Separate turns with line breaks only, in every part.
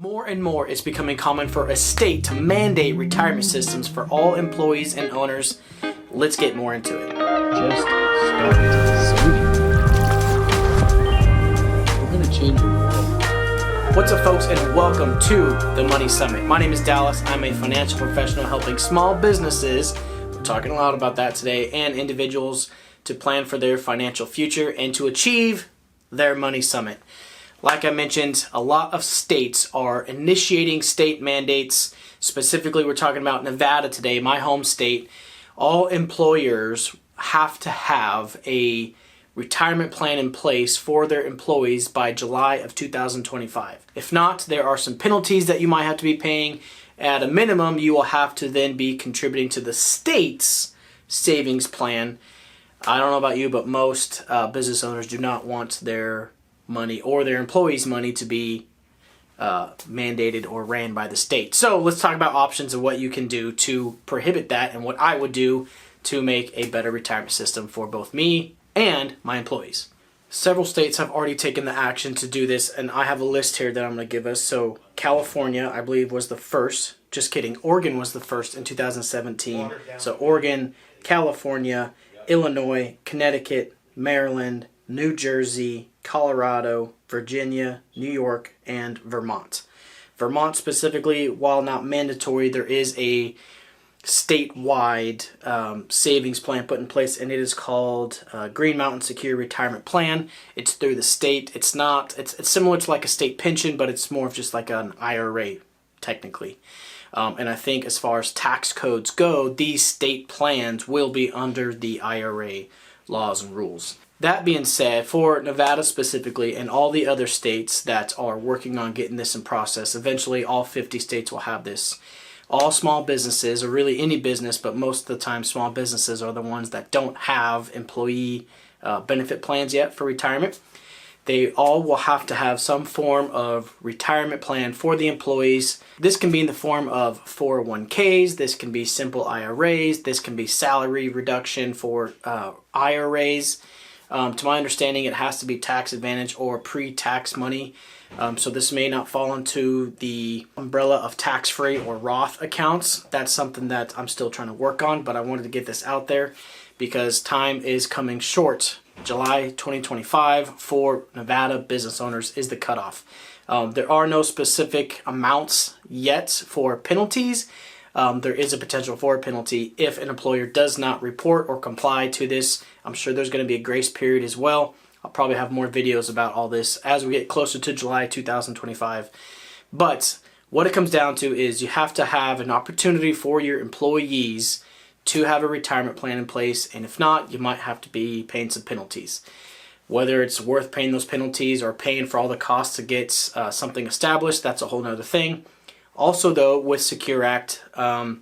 More and more, it's becoming common for a state to mandate retirement systems for all employees and owners. Let's get more into it.
Just start saving. We're going to change your world.
What's up, folks, and welcome to the Money Summit. My name is Dallas. I'm a financial professional helping small businesses, we're talking a lot about that today, and individuals to plan for their financial future and to achieve their Money Summit. Like I mentioned, a lot of states are initiating state mandates. Specifically, we're talking about Nevada today, my home state. All employers have to have a retirement plan in place for their employees by July of 2025. If not, there are some penalties that you might have to be paying. At a minimum, you will have to then be contributing to the state's savings plan. I don't know about you, but most business owners do not want their money or their employees' money to be mandated or ran by the state. So let's talk about options of what you can do to prohibit that and what I would do to make a better retirement system for both me and my employees. Several states have already taken the action to do this, and I have a list here that I'm going to give us. So California, I believe, was the first. Just kidding. Oregon was the first in 2017. So Oregon, California, Illinois, Connecticut, Maryland, New Jersey, Colorado, Virginia, New York, and Vermont. Vermont specifically, while not mandatory, there is a statewide savings plan put in place, and it is called Green Mountain Secure Retirement Plan. It's through the state. It's similar to like a state pension, but it's more of just like an IRA technically. And I think as far as tax codes go, these state plans will be under the IRA laws and rules. That being said, for Nevada specifically and all the other states that are working on getting this in process, eventually all 50 states will have this. All small businesses, or really any business, but most of the time small businesses are the ones that don't have employee benefit plans yet for retirement. They all will have to have some form of retirement plan for the employees. This can be in the form of 401ks, this can be simple IRAs, this can be salary reduction for IRAs. To my understanding, it has to be tax advantage or pre-tax money. So this may not fall into the umbrella of tax-free or Roth accounts. That's something that I'm still trying to work on, but I wanted to get this out there because time is coming short. July 2025 for Nevada business owners is the cutoff. There are no specific amounts yet for penalties. There is a potential for a penalty if an employer does not report or comply to this. I'm sure there's going to be a grace period as well. I'll probably have more videos about all this as we get closer to July 2025. But what it comes down to is you have to have an opportunity for your employees to have a retirement plan in place, and if not, you might have to be paying some penalties. Whether it's worth paying those penalties or paying for all the costs to get something established, that's a whole nother thing. Also, though, with Secure Act, I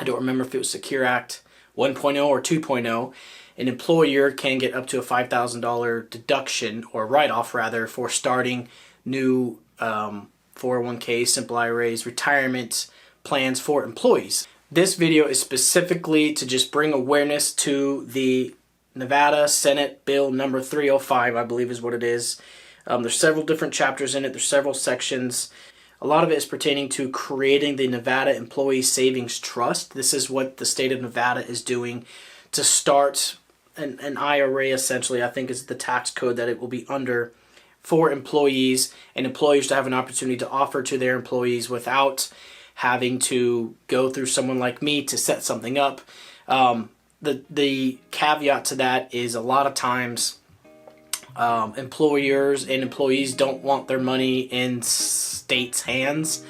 don't remember if it was Secure Act 1.0 or 2.0, an employer can get up to a $5,000 deduction, or write-off rather, for starting new 401ks, simple IRAs, retirement plans for employees. This video is specifically to just bring awareness to the Nevada Senate Bill number 305, I believe is what it is. There's several different chapters in it. There's several sections. A lot of it is pertaining to creating the Nevada Employee Savings Trust. This is what the state of Nevada is doing to start an IRA, essentially. I think is the tax code that it will be under for employees, and employers to have an opportunity to offer to their employees without having to go through someone like me to set something up. The caveat to that is a lot of times employers and employees don't want their money in states' hands.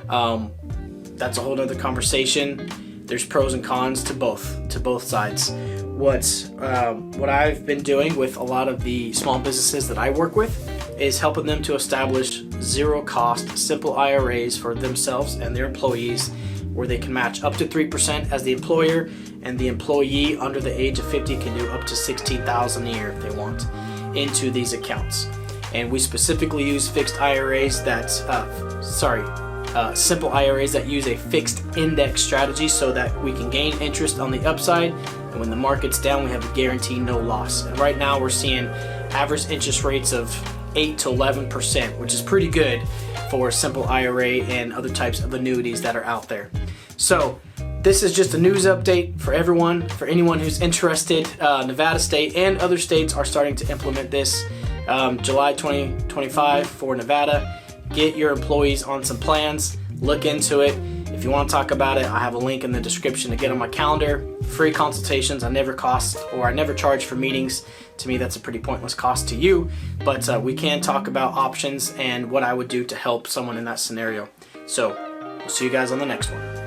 That's a whole nother conversation. There's pros and cons to both sides. What I've been doing with a lot of the small businesses that I work with is helping them to establish zero-cost, simple IRAs for themselves and their employees, where they can match up to 3% as the employer, and the employee under the age of 50 can do up to $16,000 a year if they want into these accounts. And we specifically use fixed IRAs simple IRAs that use a fixed index strategy so that we can gain interest on the upside, and when the market's down, we have a guaranteed no loss. And right now we're seeing average interest rates of 8 to 11%, which is pretty good for a simple IRA and other types of annuities that are out there. So this is just a news update for everyone, for anyone who's interested. Nevada State and other states are starting to implement this July 2025 for Nevada. Get your employees on some plans, look into it. If you want to talk about it, I have a link in the description to get on my calendar. Free consultations. I never charge for meetings. To me, that's a pretty pointless cost to you, but we can talk about options and what I would do to help someone in that scenario. So we'll see you guys on the next one.